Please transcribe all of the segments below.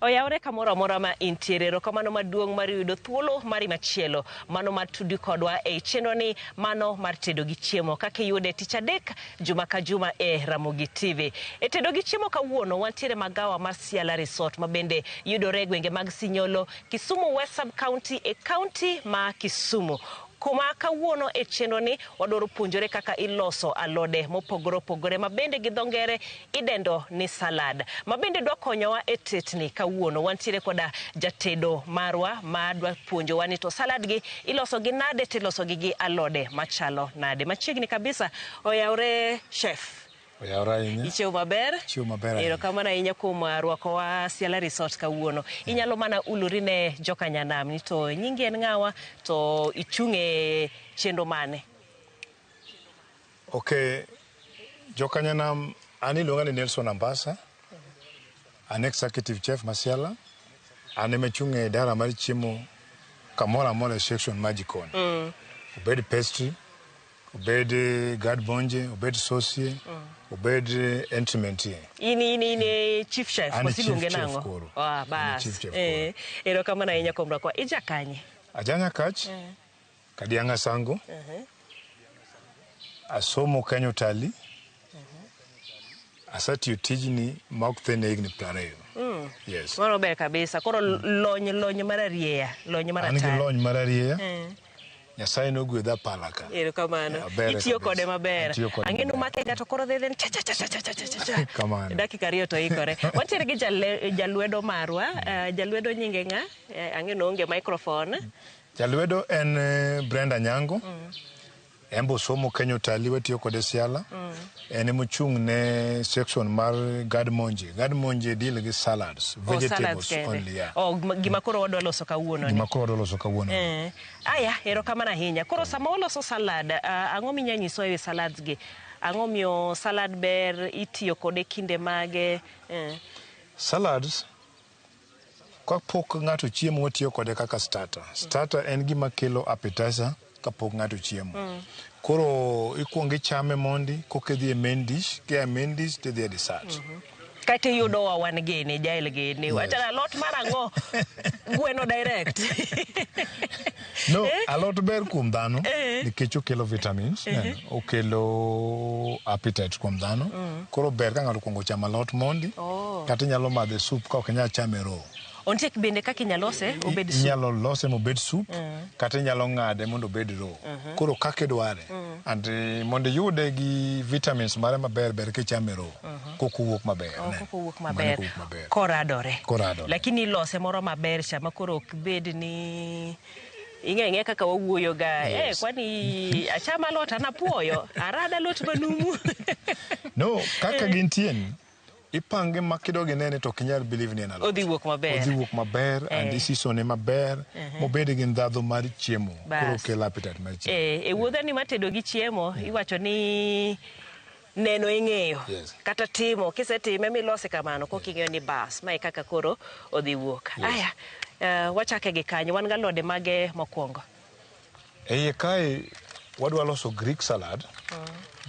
Oyawre kamoro amora ma intiere, erokamano maduong' mar yudo thuolo mari machielo, mano mar tudi kodwa e chenro ni mano mar tedo gi chiemo, kaka iyude tich adek juma ka juma e Ramogi TV. E tedo gi chiemo kawuono wantiere magawa mar Ciala Resort ma bende yudore e gwenge mag Sinyolo, Kisumu West Sub County e county ma Kisumu. Kuma kawuono e chenro ni wadwaro puonjore kaka iloso alode mopogore opogore ma bende gi dho ngere idendo ni salad. Ma bende dwa konyowa e tetni kawuono wantiere koda jatedo marwa ma dwa puonjowa ni to salad gi iloso gi nade tiloso gi alode machalo nade. Machiegni kabisa oyawre chef. Ichieo maber? Chieo maber. Erokamano ahinya kuom rwakowa Ciala Resort kawuono. Inyalo mana ulori ne joka nyanam ni to nyingi en ng'awa to ichung'e chenro mane? Okay, joka nyanam ani iluonga ni Nelson Ambassa, an executive chef ma Ciala, an ema achung'e dara mar chiemo kamoro amora e section mar jikon. Obed pastry, obed gad bonje, obed sosie, obed entrement. Ini chief chef masiluonge nango. Koro. Bas. Erokamano ahinya kuom rwakwa. Ija kanye? Ajanya kach. Kadianga sango. Asomo Kenya Tali. Asatiyo tijni ma ok thene higni 20. Yes. Mano ber kabisa. Koro lony mararieya, lony maratari. An gi lony mararieya. Nyasaye nogwedha palaka. Erokamano. Itiyo kode maber. Ang'eno make to koro dhedhen cha. Kamano. Dakika ariyo to ikore. Wantiere gi jalwedo marwa. Jalwedo nyinge ng'a? Ang'eno onge microphone. Jalwedo en Brenda Nyango. Embo somo Kenya Tali watiyo kode Ciala. En mochung' ne section mar gad monje. Gad monje deal gi salads, vegetables only. Gima koro wadwa loso kawuono ni. Gima koro wadwa loso kawuono. Aya, erokamano ahinya. Koro sama waloso salad, ang'o minya nyiso ewi salads gi? Ang'o miyo salad ber itiyo kode kinde mage? Salads kapok ng'ato chiemo watiyo kode kaka starter. Starter en gima kelo appetizer kapok ng'ato chiemo. Koro ikuongo ichame mondi kokedhi e main dish, kia main dish tidhi e dessert. Kati yudo wa wan gini, jail gini. Wachana alot marang'o gweno direct. No, alot ber kuom dhano nikech okelo vitamins, okelo appetite kuom dhano. Koro ber ka ng'ato kuongo chamo alot mondi, kata inyalo madhe soup ka ok inyal chame raw. Ontiek bende kaka inyalose obed soup. Inyalo lose mobed soup, kata inyalo ng'ade mondo obed raw. Koro kaka idware. And mondo yude gi vitamins mare maber ber kichame raw. Koko wuok maber. Koko wuok maber. Koradore. Lakini ilose moro maber chama koro ok bed ni ing'e kaka wawuoyo ga. Kwani achama alot anapuoyo. Arada alot manumu. No, kaka gintien. Ipange makidogi nene to kinyal believe ni en alot. Odhi wuok maber. Odhi wuok maber and isisone maber mobed gi ndhadhu mar chiemo. Koro kelo appetite mar chiemo. E wuodhani mar tedo gi chiemo iwacho ni neno ing'eyo kata timo kisetime milose kamano koking'eyo ni bas mae kaka koro odhi wuok. Aya, wachake gi kanyo wan galode mage mokwongo. Iye kae wadwa loso Greek salad.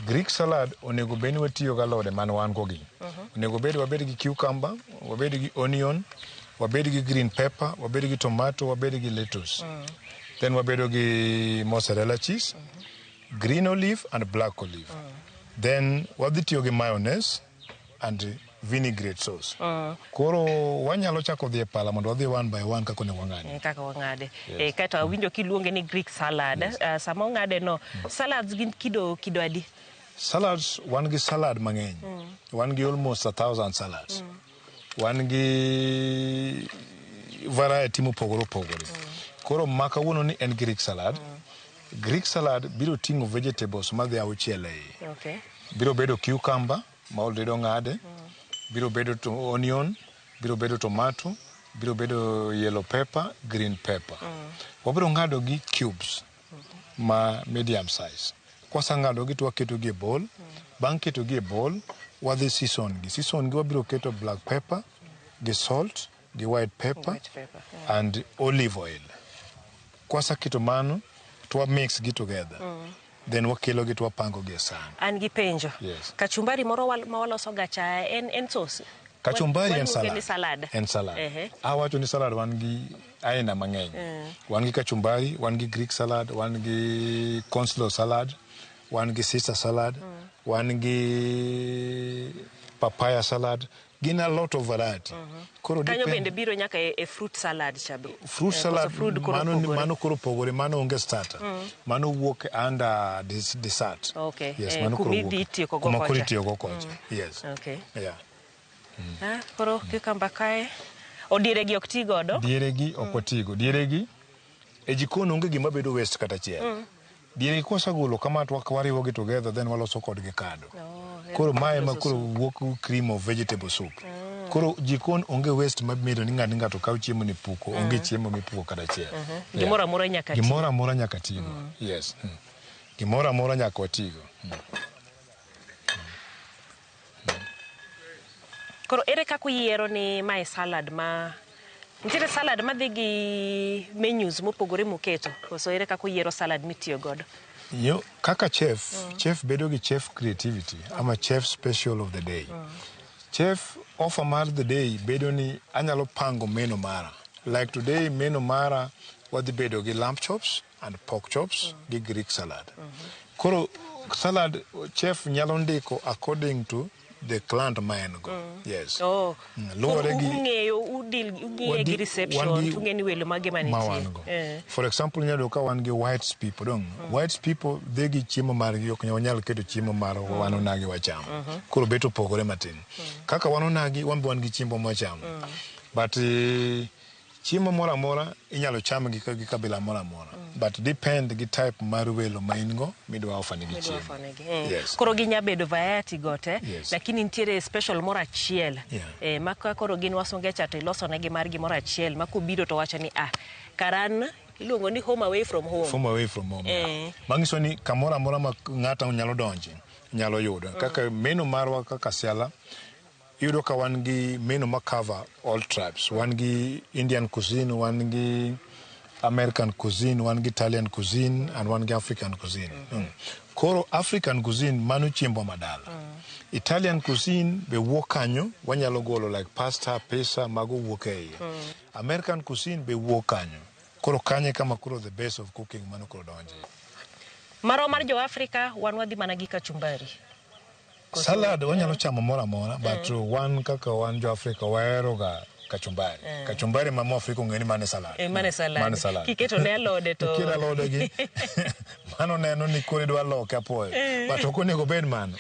Greek salad onego bed ni watiyo gi alode man wan go gi. Onego bed wabed gi cucumber, wabed gi onion, wabed gi green pepper, wabed gi tomato, wabed gi lettuce. Then wabedo gi mozzarella cheese, green olive and black olive. Then wadhi tiyo gi mayonnaise and vinaigrette sauce. Koro wanyalo chako dhi e pala mondo wadhi one by one kako ne wang'ade. Kaka wang'ade. Kato awinjo kiluonge ni Greek salad. Sama ong'ade no, salads gin kido adi? Salads, wan gi salad mang'eny. Wan gi almost 1,000 salads. Wan gi variety mopogore opogore. Koro maka wuono ni en Greek salad. Greek salad biro ting'o vegetables madhi auchiel ei. Biro bedo cucumber ma already ong'ade. Biro bedo onion, biro bedo tomato, biro bedo yellow pepper, green pepper. Wabiro ng'ado gi cubes ma medium size. Kwasa ng'ado gi to waketo gi e bowl. Bang' keto gi e bowl, wadhi season gi. Season gi wabiro keto black pepper, gi salt, gi white pepper, and olive oil. Kwasa keto mano, to wa mix gi together. Then wakelo gi to wapango gi e san. An gi penjo. Yes. Kachumbari moro ma waloso gacha en sauce. Kachumbari en salad. En salad. Awacho ni salad wan gi aina mang'eny. Wan gi kachumbari, wan gi Greek salad, wan gi coleslaw salad, wan gi Caesar salad, wan gi papaya salad. Gin a lot of variety. Kanyo bende biro nyaka e fruit salad chabe. Fruit salad, mano koro pogore, mano onge starter. Mano wuok under dessert. Okay. Yes, mano koro wuok. Kuma koro itiyogo kocha. Yes. Okay. Yeah. Koro cucumber kae. Dieregi ok ti godo? Dieregi ok otigo. Dieregi, e jikon onge gima bedo waste kata chiel. Dieregi kosagolo kama to wariwogi together, then waloso kodgi kado. Koro mae ma koro wuok cream of vegetable soup. Koro jikon onge waste mabedo ni ng'ato kaw chiemo ni puko, onge chiemo mipuko kata chiel. Gimoro amora nyaka tigo. Gimoro amora nyaka tigo. Yes. Gimoro amora nyaka otigo. Koro ere kaka uyiero ni mae salad ma nitiere salad madhi gi menus mopogore muketo, koso ere kaka uyiero salad mitiyo godo? Yo, kaka chef bedo gi chef creativity, ama chef special of the day. Chef offer mar the day bedo ni anyalo pango menu mara. Like today, menu mara wadhi bedo gi lamb chops and pork chops gi Greek salad. Koro salad chef nyalo ndiko according to the client ma en go. Yes. Ung'eyo gi reception, tung'eni welo mage manitie. For example, nyalo ka wan gi white people, dong. White people, they gi chiemo margi, ok nyalo keto chiemo maro wanonagi wacham. Koro beto pogore matin. Kaka wanonagi, wan gi chiemo mwacham. But chiemo mora mora, inyalo cham gi kabila mora mora. But depend gi type mar welo ma in go, midwa offer gi chiemo. Yes. Koro ginya bedo variety gote, lakini nitiere special mora achiel. Maka koro gin wasungecha to iloso negi margi mora achiel, makubiro to wacho ni karan iluongo ni home away from home. Home away from home. Mangiso ni kamora mora ma ng'ata nyalo donje, nyalo yudo. Kaka menu marwa kaka siala, yudo ka wan gi menu ma cover all tribes. Wan gi Indian cuisine, wan gi American cuisine, wan gi Italian cuisine, and wan gi African cuisine. Koro African cuisine manu chiembo madala. Italian cuisine be wuok kanyo, wanyalo golo like pasta, pizza, mago wuok e iye. American cuisine be wuok kanyo. Koro kanye kama koro the base of cooking manu koro donje. Maro mar jo Africa wan wadhi mana gi kachumbari. Salad wanyalo chamo mora mora, but wan kaka wan jo Africa waero ga kachumbari. Kachumbari mamo Afrika ngeni mane salad. Mane salad. Kiketo ne alode to. Kiketo alode gi. Mano neno ni kore dwa loke apoyo. But okonego bed man.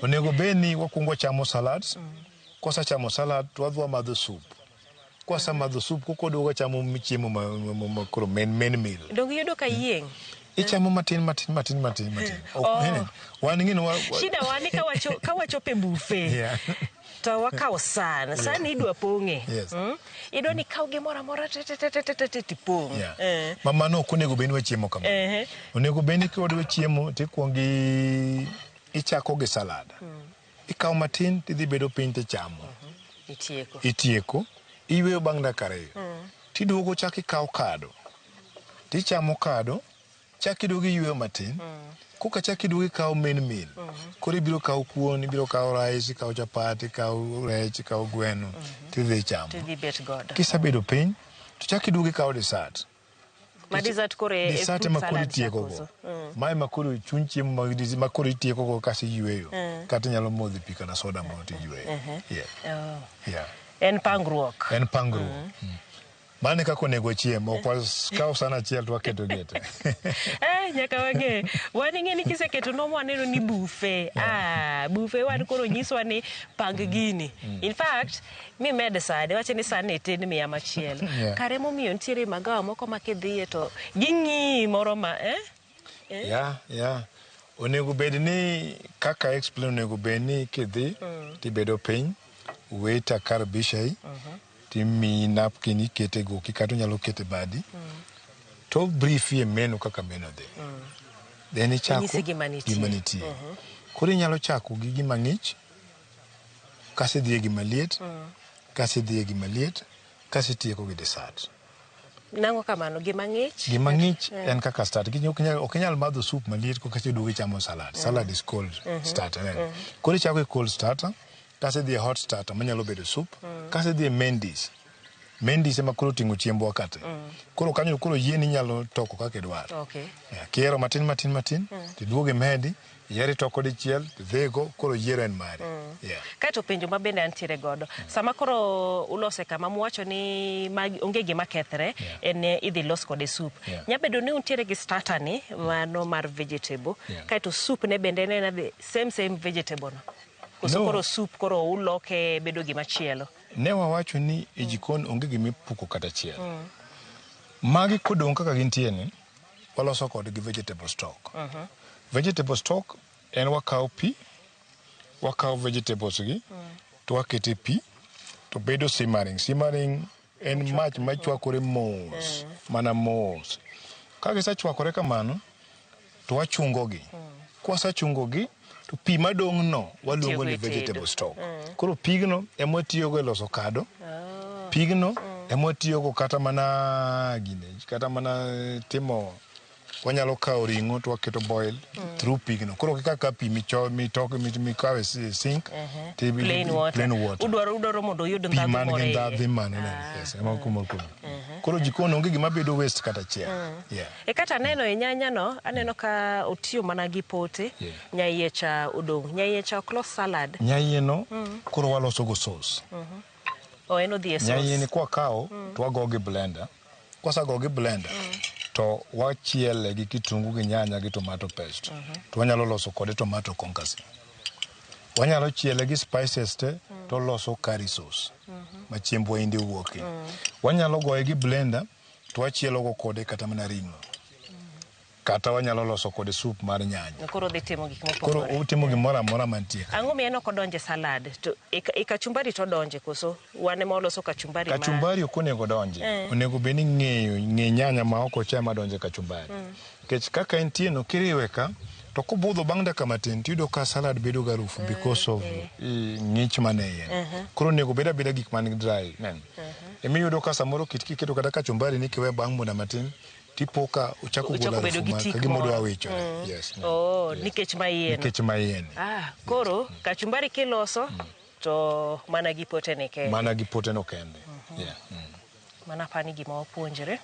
Onego bed ni wakungo chamo salads. Kosa chamo salad to wadwa madho soup. Kosa madho soup koko dogo chamo chiemo ma koro main meal. Dongo yudo ka yieng. Ichamo matin. Wan ngino shida wani ka wachope buffet. To wakaw sani idwa pong'e. Idwa ni kaw gimoro amora tipong'. Mama no konego bed ni chiemo kama. Onego bed ni kodwa chiemo tikwongi ichako gi salad. Ikaw matin tidhi bedo piny tichamo. Itieko. Iweyo bang' dakika ariyo. Tiduogo chak ikaw kado. Tichamo kado. Chak iduogo iyweyo matin. Kuka chak iduogo ikaw main meal. Koro ibiro kaw kuon, ibiro kaw rice, ikaw chapati, ikaw rech, ikaw gweno, tidhi chamo. Tidhi bet godo. Kisabedo piny, to chak iduogo ikaw dessert. Ma dessert koro e dessert makoro itieko go. Mae makoro chuny chiemo makoro itieko go kasi yweyo. Kata nyalo modhi pi kana soda mo to yweyo. En pangruok. Mane kako nego chiemo, kwa kaw sana achiel to waketo gete. Nyaka wang'e. Wan ing'eni kiseketo no waneno ni buffet. Buffet wan koro nyiswa ni pang gini. In fact, mi med sade, wache ni sane ten miya machielo. Kare momiyo nitiere magawa moko makidhiye to ging'i moro ma, Onego bed ni kaka explain onego bed ni kidhi tibedo piny, waiter kar bishai. Timi napkin ikete go kikato nyalo kete badi. To brief ye menu kaka menu de. Then ichako gimaniti. Koro nyalo chako gi gima ng'ich. Kasi dhiye gima liet. Kasi dhiye gima liet. Kasi tieko gi dessert. Nango kamano gima ng'ich? Gima ng'ich en kaka start. Okinyal madho soup maliet ko kasi duogo chamo salad. Salad is cold starter. Koro ichako cold starter. kase dhi hot starter manyalo bedo soup, kase dhi main dish. Main dish ema koro ting'o chiembwa kate. Koro kanyo koro yien inyalo toko kaka idwaro. Okay. Kiero matin tiduoge medi, yeri toko dichiel, dhego, koro yiero en mari. Kaito penjo mabende antiere godo. Sama koro ulose kama muwacho ni onge gima kethre, en idhi los kode soup. Nyabedo ni untiere gi starter ni, mano mar vegetable, kaito soup ne bende ne same vegetable no. Koso koro soup koro uloke bedo gima chielo. Ne wawacho ni e jikon onge gima ipuko kata chiel. Magi kodong' kaka gintie ni, waloso kodgi vegetable stock. Vegetable stock en wakawo pi, wakawo vegetables gi, to wakete pi, to bedo simmering. Simmering en mach machwakore mos, mana mos. Kagisechwakore kamano, to wachungo gi. Kwasechungo gi, to pi madong' no waluongo ni vegetable stock. Koro pigno ema watiyogo e loso kado. Pigno ema watiyogo kata mana timo, wanyalo kawo ring'o to waketo boil through pigno. Koro kaka pi mikawe sink, plain water. Udwaro mondo yud ndadhu more. Pi man gi ndadhu manene. Yes, ema kumo. Koro jikon onge gima bedo waste kata chiel. E kata neno e nyanya no, aneno ka otiyo mana gi pote, nyaiye cha udong. Nyaiye cha oklos salad. Nyaiye no, koro waloso go sauce. Eno dhi e sauce. Nyaiye ni kwa kao, to wago gi blender. Kwasa go gi blender, to wachiele gi kitungu gi nyanya gi tomato paste. To wanyalo loso kode tomato concasse. Wanyalo chiele gi spices te, to loso curry sauce. Ma chiembwa indi wuoke. Wanyalo goye gi blender, to wachielo go kode kata mana ring'o. Kata wanyalo loso kode soup mar nyanya. Koro dhi timo gik mopogore. Koro utimo gimoro amora mantie. Ang'o mieno kodonje salad? To e kachumbari to donje koso wane ma oloso kachumbari ma. Kachumbari ok onego donje. Onego beni ng'e nyanya ma ok ocha ma donje kachumbari. Kech kaka entie no kiriwe ka to kobudho bang' dakika matin tiyudo ka salad bedo garufu because of ng'ich mane iye. Koro onego bed abeda gik man dry. Emiyudo ka samoro kiketo kata kachumbari ni kiwe bang' muda matin tipoka uchako gola rufu kagimodwa wicho. Yes. Nikech maiye. Nikech maiye. Koro kachumbari kiloso to mana gi pote ne kende. Mana gi pote no kende. Mana pani gima wapuonjre.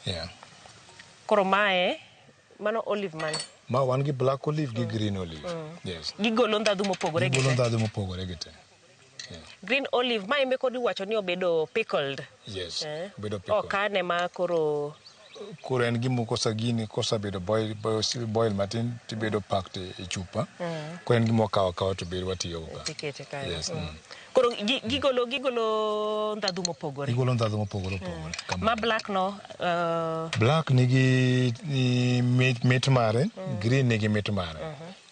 Koro mae mano olive man. Ma wan gi black olive gi green olive. Yes. Gigolo ndadhu mopogore gite. Gigolo ndadhu mopogore gite. Green olive ma imbe kodi wacho ni obedo pickled. Yes. Obedo pickled. Okane ma koro en gimo kosa bedo boil matin tibedo packed e chupa. Koro en gimo kawa to bedo watiyo go. Yes. Koro gigolo ndadhu mopogore. Gigolo ndadhu mopogore. Ma black no black nigi mit mare, green nigi mit mare.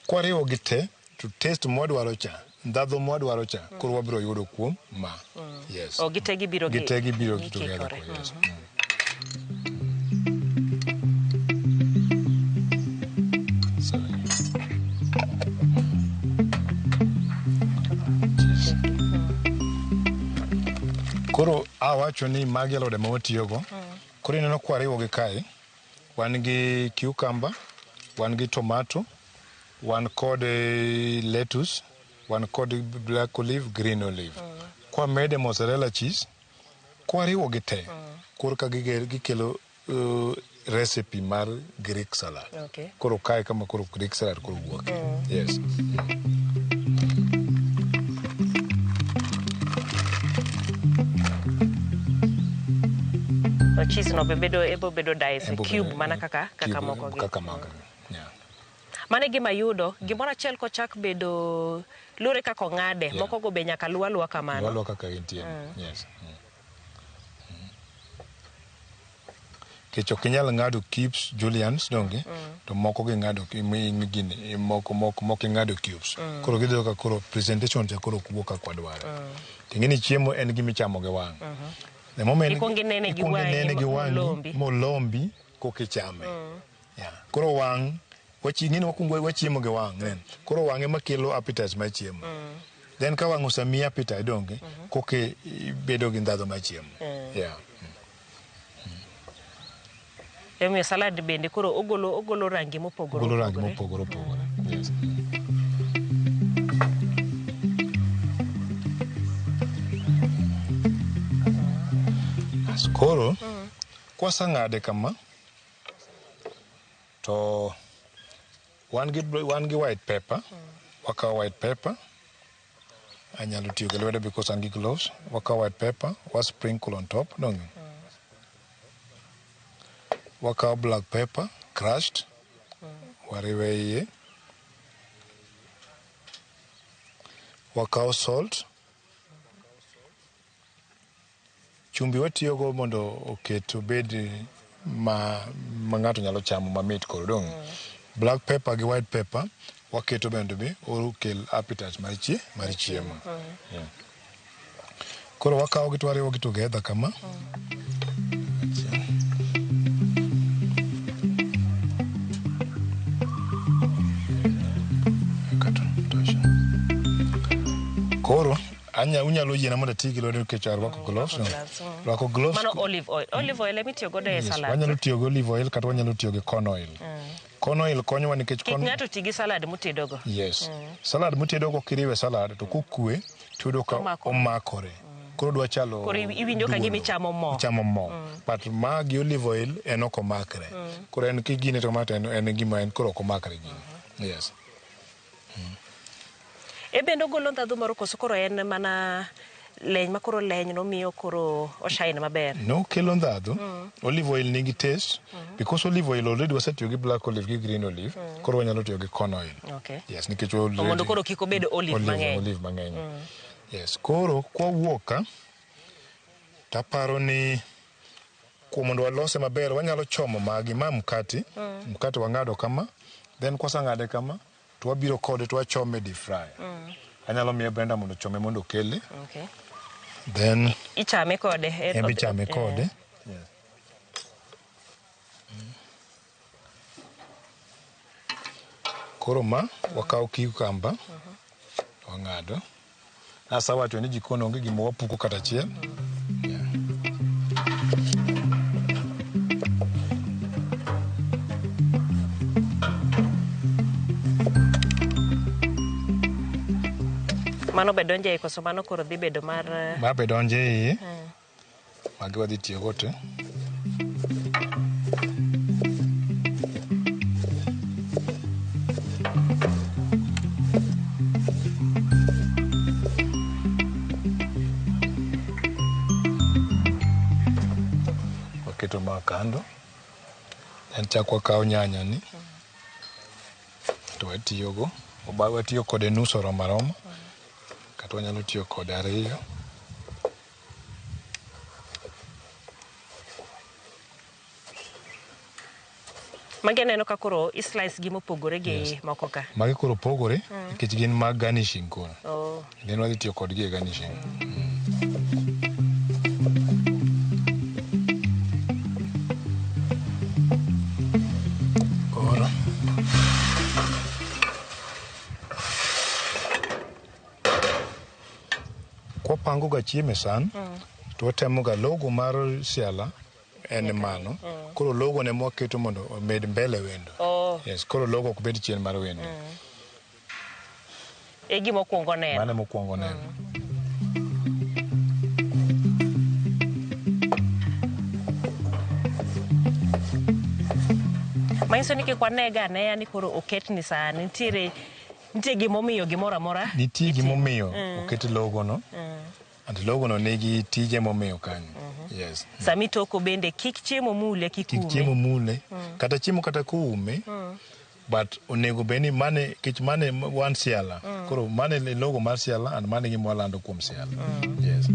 Kwariwo gite to taste mwadwaro cha. Ndadhu mwadwaro cha. Koro wabiro yudo kuom ma. Yes. Gitegi biro together. Yes. Koro awacho ni magi alode ma watiyogo. Koro ineno kwariwo gi kae. Wan gi cucumber, wan gi tomato, wan kod lettuce, wan kod black olive, green olive. Kwa mede mozzarella cheese, kwariwo gi te. Koro ka gikelo recipe mar Greek salad. Koro kae kama koro Greek salad koro wuok. Yes. Cheese no bedo dice cube mana kaka moko gi. Kaka moko. Mane gima yudo, gimoro achiel kochak bedo lure kaka ng'ade, moko go be nyaka luwa kamano. Luwa kaka intie. Yes. Kech ok inyal ng'ado cubes julians donge, to moko gi ng'ado moko ng'ado cubes. Koro gidho ka koro presentation cha koro kuo ka kwadwaro. Tingini chiemo en gimi chamo gi wang'. The moment ikonginene gi wang' molombi kokichame. Koro wang' wachingine wakungo wachiemo gi wang'. Koro wang' ema kelo appetite ma chiemo. Then ka wang' osami appetite donge koke bedo gi ndadhu ma chiemo. Emi salad bende koro ogolo rangi mopogore. Ogolo rangi mopogore. Yes. Koro kwasang'ade kama to wan gi white pepper. Wakawo white pepper. Anyalo tiyo gi lwedo because an gi gloves. Wakawo white pepper, sprinkle on top, don't you? Wakawo black pepper, crushed. Wariwe iye. Wakawo salt. Chumbi watiyogo mondo oket obed ma ng'ato nyalo chamo mamit koro dong. Black pepper gi white pepper waketo bende be okel appetite mar chiemo. Koro wakawo gi twariwo gi together kama. Koro unyalo yiena mondo ati gi lwedo nikech arwako gloves. Rwako gloves. Mano olive oil. Olive oil emi tiyo godo e salad. Wanyalo tiyo gi olive oil kata wanyalo tiyo gi corn oil. Corn oil konyowa nikech kik ng'ato ti gi salad mutedogo. Yes. Salad mutedogo kiriwe salad to kukwe tuyudo ka omakore. Koro dwa chalo. Koro iwinjo ka gimi chamo mo. Chamo mo. But ma gi olive oil en ok omakre. Koro en kigine tomato en gima en koro ok omakre gini. Yes. Bende ogolo ndhadhu moro koso koro en mana leny ma koro leny no miyo koro oshine maber. No kelo ndhadhu. Olive oil nigi taste because olive oil already wasetiyo gi black olive gi green olive. Koro wanyalo tiyo gi corn oil. Okay. Yes, nikech already mondo koro kik obed olive mang'eny. Olive mang'eny. Yes, koro kwawuoka taparo ni mondo walose maber wanyalo chomo magi ma mkati wang'ado kama, then kwasang'ade kama to wabiro kode to wachome deep fry. Anyalo miye Brenda mondo chome mondo kele. Okay. Then ichame kode. Ichame kode. Yes. Koro ma wakawo cucumber wang'ado. Asa wacho ni jikon onge gima wapuko kata achiel. Mano be donje koso mano koro dhi bedo mar ma be donje iye. Magi wadhi tiyo go te. Waketo ma kando. En chak wakawo nyanya ni. To watiyogo. Watiyo kode nus oromo aroma. Kata wanyalo tiyo kode ariyo. Magi aneno ka koro islice gi mopogore gi moko ka. Magi koro pogore nikech gin mag garnishing koro. Then wadhi tiyo kodgi e garnishing. Koro kwapango ga chiemo e san to watemo ga logo mar siala en mano. Koro logo ne mwaketo mondo omed mbele wendo. Yes, koro logo ok bed chien mar wendo. E gima okwongo neno. Mane mokwongo neno. Manyiso ni kik wanega aneya ni koro oket ni sani. Nitie gimomiyo gimoro amora. Nitie gimomiyo oket logo no. And logo no nigi tije momiyo kanyo. Yes. Sami toko bende kik chiemo mule kikume. Kik chiemo mule. Kata chiemo kata kuume. But onego beni mane kich mane one siala. Koro mane logo mar siala and mane gima walando kuom siala. Yes.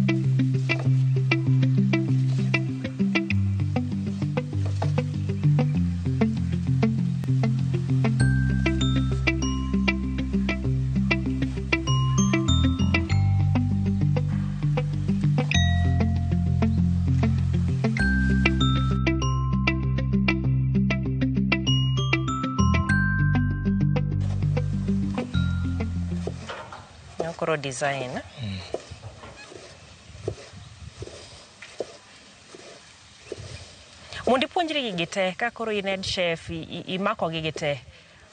Koro design. Mondi puonjri gigi te ka koro in head chef imako gigi te.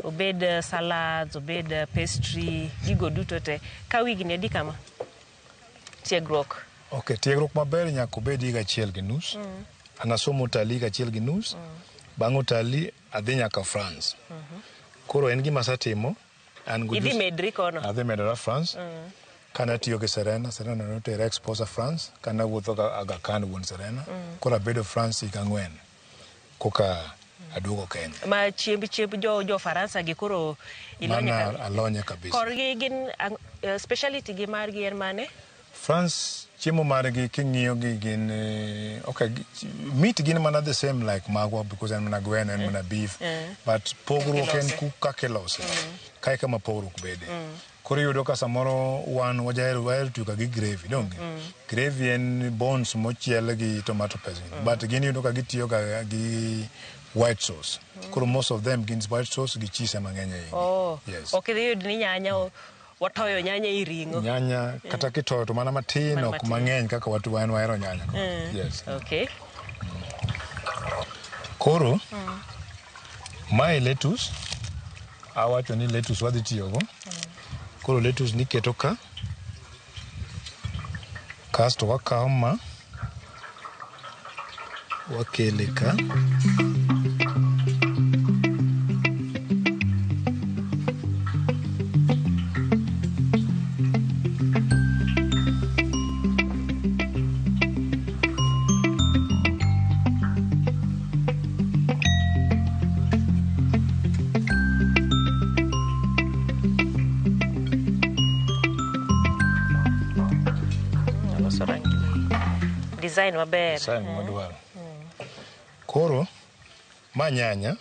Obed salads, obed pastry, gigo duto te. Ka wigi ne di kama? Tiegruok. Okay, tiegruok maber nyaka obed higa achiel gi nus. Anasomo Utalii higa achiel gi nus. Bang' Utalii adhi nyaka France. Koro en gima asetimo. Idhi medri kono? Adhi medora France. Kana atiyo gi Serena notera exposure France. Kana wuotho ga Aga Khan wuon Serena. Koro abedo France higa 4. Koka aduogo Kenya. Ma chiemb jo Faransa gi koro ilonye ka? Mana alonye kabisa. Korgi gin speciality gi margi en mane? France chiemo margi king'iyo gi gin okay, meat gin mana the same like magwa because en mana gweno en mana beef, but pogruok en kaka ilose. Kae kama pogruok bede. Koro yudo ka samoro wan wajahero tiyo gi gravy, donge? Gravy en bones mochiel gi tomato paste. But gin yudo ka gitiyo gi white sauce. Koro most of them gin white sauce gi cheese mang'eny e. Oh. Yes. Okay, yud ni nyanya watoyo nyanya i ringo. Nyanya kata kitoyo to mana matin ok mang'eny kaka watu wahero nyanya. Yes. Okay. Koro mae lettuce. Awacho ni lettuce wadhi tiyogo. Koro lettuce niketo ka. Kasto wakawo ma wakele ka. Design maber. Design madwaro. Koro ma nyanya.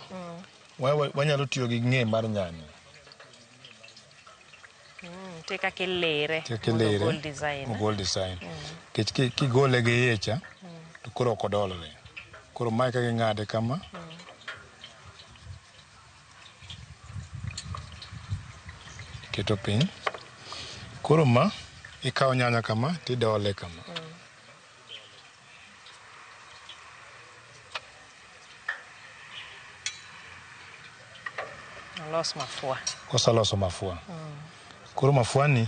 Wanyalo tiyo gi ng'e mar nyanya. Te kaka ilere. Mogol design. Mogol design. Kigole gi iye cha, to koro ok odolre. Koro mae kaka ing'ade kama. Keto piny. Koro ma ikawo nyanya kama tidole kama. Los mafua. Kosaloso mafua. Koro mafua ni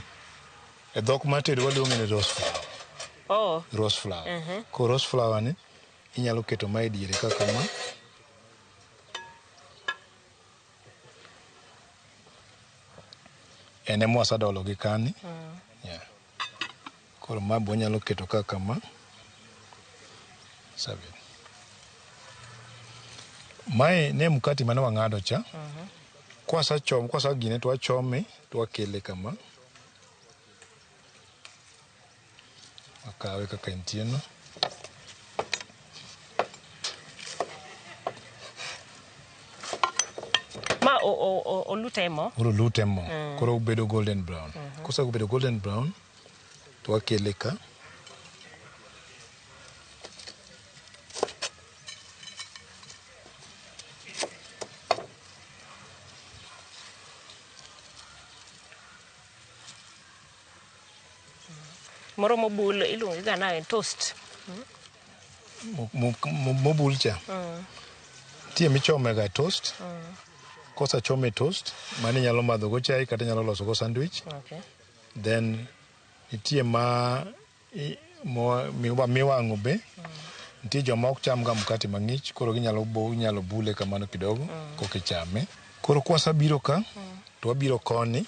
e dhok matedo waluonge ni rose flour. Oh. Rose flour. Koro rose flour ni inyalo keto ma e diere kaka ma. En ema wasedolo gi kani. Yeah. Koro ma bo nyalo keto kaka ma. Sabi. Mae ne mkati mane wang'ado cha. Kwasa gine to wachome to wakele kama. Wakawe kaka entie no. Ma olute mo? Olute mo. Koro ubedo golden brown. Kosa ubedo golden brown to wakele ka. Moro mobul iluongo ga na toast. Mobul cha. Tie michome ga toast. Kosa chome toast, mani nyalo madho go chai kata nyalo loso go sandwich. Okay. Then itie miwang'o be. Nitie joma ok cham ga mkati mang'ich, koro nyalo bule kamano kidogo kokichame. Koro kwasabiro ka to wabiro koni.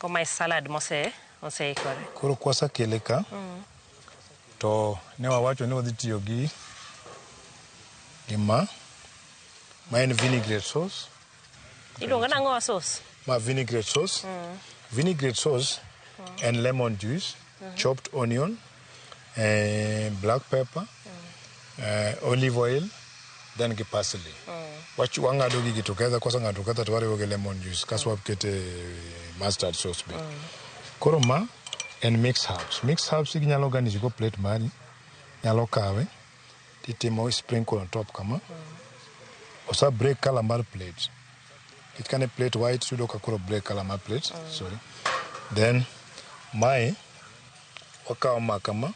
My salad mose ikore. Koro kwasa kele ka to ne wawacho ni wadhi tiyo gi ma en vinaigrette sauce. Iluongo nang'o sauce? Ma vinaigrette sauce. Vinaigrette sauce and lemon juice, chopped onion, black pepper, olive oil, then gi parsley. Wang'ado gigi together, kosa ng'ado together to wariwo gi lemon juice, kaso wakete mustard sauce be. Koro ma en mixed herbs. Mixed herbs inyalo garnish go plate mari. Nyalo kawe titimo sprinkle on top kama. Osa break color mar plate. It can a plate white sudo ka koro break color mar plate. Sorry. Then mae wakawo ma kama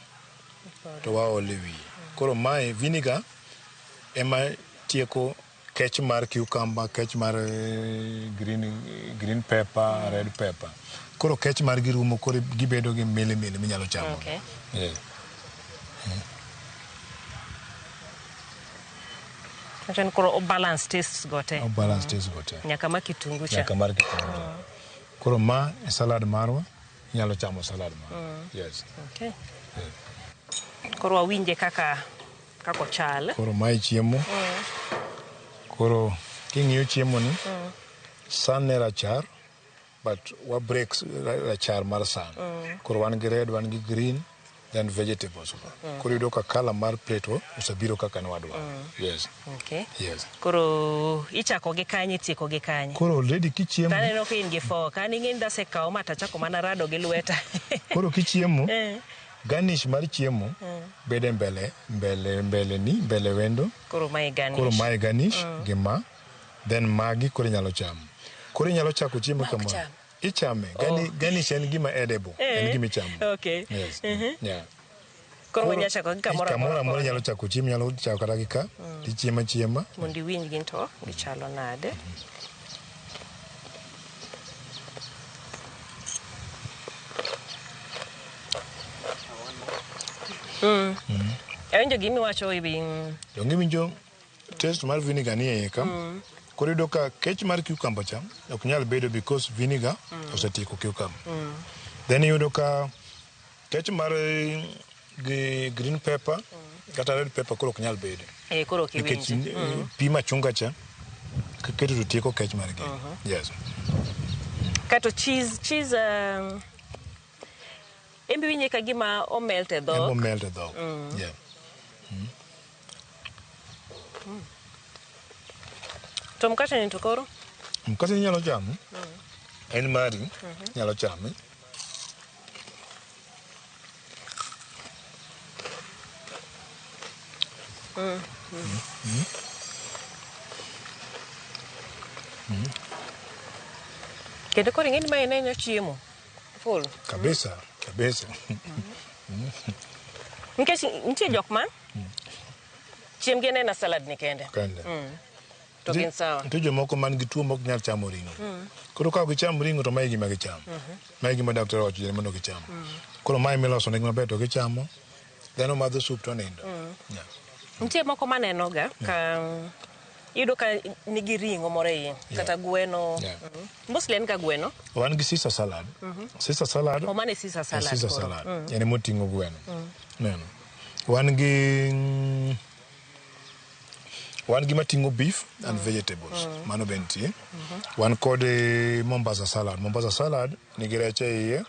to waole wiye. Koro mae vinegar ema tieko kech mar cucumber, kech mar green pepper, red pepper. Koro kech mar girumo koro gibedo gi mili minyalo chamo. Okay. Yeah. Achon koro o balance tastes gote. O balance tastes gote. Nyaka ma kitungu cha. Nyaka mar kitungu. Koro ma e salad marwa, inyalo chamo salad marwa. Yes. Okay. Koro wawinje kaka chal. Koro ma e chiemo. Koro king'iyo chiemo ni, san ne rachar, but what breaks rachar mar san. Koro wan gi red, wan gi green, then vegetables. Koro yudo ka color mar plate osebiro kaka ne wadwa. Yes. Okay. Yes. Koro ichako gi kanye, tieko gi kanye. Koro already kichiemo. Taneno ka in gi fo, kani ng'eni dase kawo mata chako mana rado gi lweta. Koro kichiemo, garnish mar chiemo bede mbele wendo. Koro mae garnish. Koro mae garnish gi ma, then magi koro inyalo chamo. Koro inyalo chako chiemo kamano. Ichame. Garnish en gima edible. En gima ichamo. Okay. Yes. Yeah. Koro inyalo chako gi kamoro amora inyalo chako chiemo, inyalo chako kata gi ka, tichiema. Mondo iwinj gin to gichalo nade. Enjo gimi wacho ibi. Winjo taste mar vinegar ni e ka. Koro yudo ka kech mar cucumber cha ok nyal bedo because vinegar osetieko cucumber. Then yudo ka kech mar green pepper kata red pepper koro ok nyal bedo. Koro kiwinji. Pi machunga cha keto to tieko kech mar gi. Yes. Kato cheese embi winje ka gima o melte dog. Yeah. To mkate ni to koro? Mkate ni nyalo chamo. En mari nyalo chame. Kendo koro ing'eni ma en chiemo. Full. Kabisa. Nikech nitie jok man chiemgi en salad ni kende. To gin sawa. Nitie jomoko man gi tuo mok nyal chamo ring'o. Koro ka gichamo ring'o to mae gima gichamo. Mae gima daktari owacho mondo gicham. Koro mae miloso ne maber to gichamo. Then omadho soup to nindo. Nitie moko maneno ga ka iyudo ka nigi ring'o moro iye kata gweno. Mostly en ka gweno. Wan gi Caesar salad. Caesar salad. O mane Caesar salad. Caesar salad. En moting'o gweno. Neno. Wan gi mating'o beef and vegetables. Mano bentie. Wan kod Mombasa salad. Mombasa salad nigi rech e iye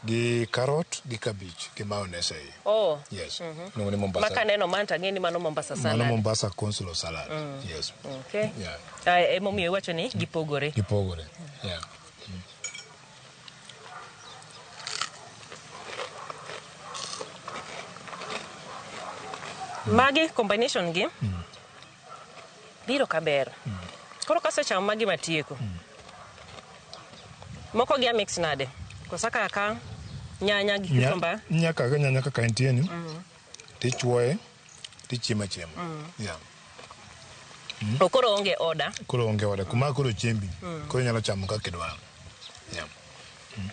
gi carrot gi cabbage gi mayonnaise e iye. Oh. Yes. Nung'o ni Mombasa. Maka neno manta ng'eni mano Mombasa salad. Mano Mombasa consular salad. Yes. Okay. Yeah. Emomiyo iwacho ni gipogore. Yeah. Magi combination gi biro kaber. Koro kasechamo magi matieko. Moko gi mix nade. Kosa kaka nyanya gi cucumber. Nyanya kaka entie ni. Tichwoye, tichiema. Yeah. Koro onge order. Kuma koro chiembi. Koro nyalo chamo kaka idwaro. Yeah.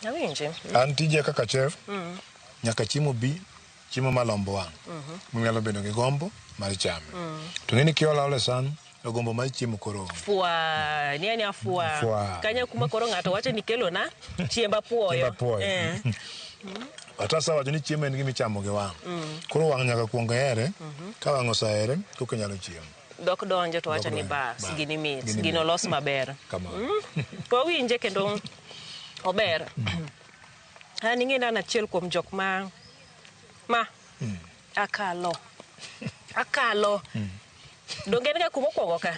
Awinje. An tije kaka chef. Nyaka chiemo bi chiemo malombo wang'. Nyalo bedo gi gombo mar chame. To ng'eni kiola ole san, gombo mar chiemo koro. Fua, ni afua. Kanya kuma koro ng'ato wacho ni kelo na chiemba puoyo. Ata sawa ni chiemo en gima ichamo gi wang'. Koro wang' nyaka kuong here, ka wang' osahere, koka nyalo chiemo. Dok donjo to wacho ni bas, gini mit, gino los maber. To winje kendo ober. An ing'eni an achiel kuom jok ma akalo. Donge en ga kuma okwongo ka.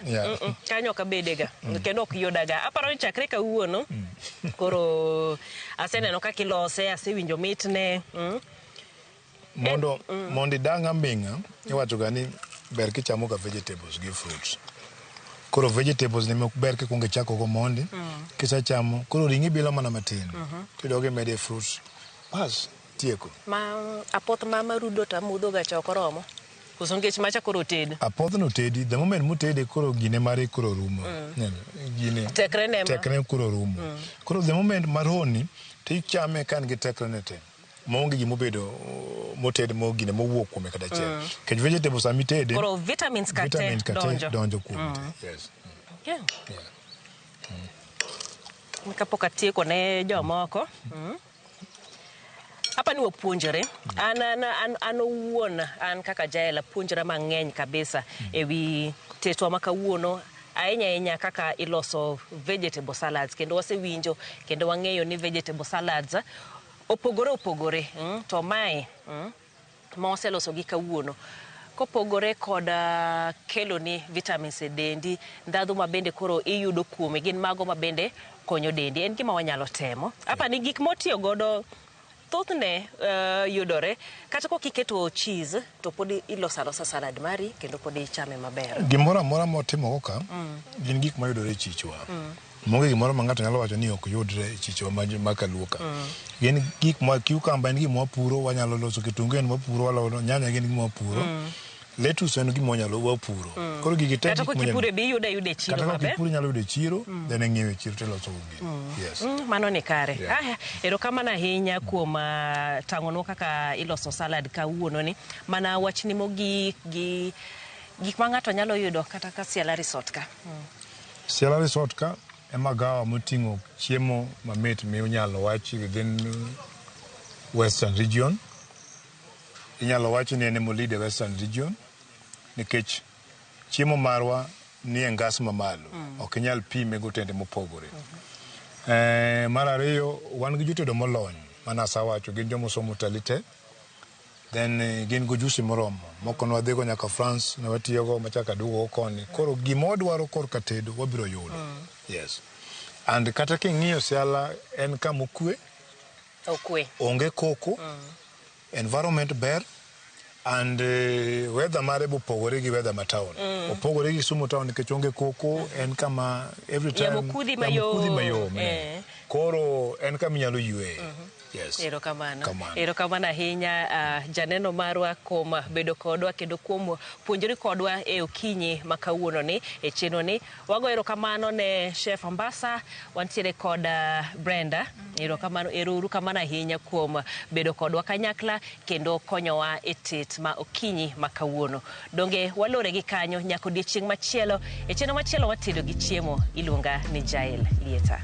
Kanyo ka bedega. Kendo ok yudaga. Aparo ni chakre kawuono. Koro aseneno kaka ilose, asewinjo mitne. Mondo idang' aming'a, iwacho ga ni ber kichamo ga vegetables gi fruits. Koro vegetables ni mok ber kikuongo ichako go mondi. Kisechamo, koro ring'i bilo mana matin. Tidogo imede fruits. Bas, tieko. Apoth ma marudo ta mudho ga chok romo. Koso ngech macha koro ted. Apoth no tedi, the moment mutede koro gine mare koro rumo. Gine. Tekre koro rumo. Koro the moment maroni, ti chame kan gi tekre nete. Mongi gi mobedo moted mo gine mo wuok kuome kada chiel. Kech vegetables amitede. Koro vitamins kate donjo kuome. Yes. Yeah. Kapok atieko ne jomoko. Hapa ni wapuonjore. An owuon an kaka Jael puonjora mang'eny kabisa ewi teto ma kawuono ahinya kaka iloso vegetable salads kendo wasewinjo kendo wang'eyo ni vegetable salads opogore to mae ma waseloso gi kawuono kopogore kod kelo ni vitamins e dendi, ndhadhu ma bende koro iyudo kuome gin mago ma bende konyo dendi. En gima wanyalo temo. Hapa ni gik motiyo godo thothne yudore kata kokiketo cheese to podi ilosa salad mari kendo podi ichame maber. Gimoro amora motimo koka gin gik mayudore e chichwa. Monge gimoro ma ng'ato nyalo wacho ni ok yudre e chichwa ma kaluoka. Gin gik ma cucumber en gima wapuro, wanyalo loso kitungu en wapuro, walo nyanya gin gima wapuro. Lettuce en gima wanyalo wapuro. Koro gigi tek kata kokipure bi yude chiro maber. Kata kokipure nyalo yude chiro, then ng'iewe chiro to loso gi. Yes. Mano ni kare. Erokamano ahinya kuom tang'onwa kaka iloso salad kawuono ni. Mana wachni mogik gi gik ma ng'ato nyalo yudo kata ka Ciela Resort ka. Ciela Resort ka ema gawa moting'o chiemo mamit minyalo wachi within Western region. Inyalo wachi ni en molide Western region nikech chiemo marwa ni e ngas mamalo. Ok inyal pime gotende mopogore. Mar ariyo wan gi jotedo molony mana sawacho gin jomosomo talite. Then gin go juice moromo moko no wadhigo nyaka France ne watiyogo machaka duogo koni. Koro gima wadwaro korka tedo wabiro yudo. Yes. And kata king'iyo Ciela en kama okwe. Onge koko. Environment ber. And weather mare bopogore gi weather ma town. Opogore gi Kisumu town nikech onge koko en kama every time yamo kudhi mayom. Koro en kama inyalo yue. Yes. Erokamano ahinya janeno marwa kuom bedo kodwa kendo kuom puonjori kodwa e okinyi ma kawuono ni e chenro ni. Wago erokamano ne Chef Ambassa, wantiere kod Brenda. Erokamano ahinya kuom bedo kodwa kanyakla kendo konyowa e tet ma okinyi ma kawuono. Donge walore gi kanyo nyaka odiochieng' machielo e chenro machielo watedo gi chiemo iluonga ni Jael Lieta.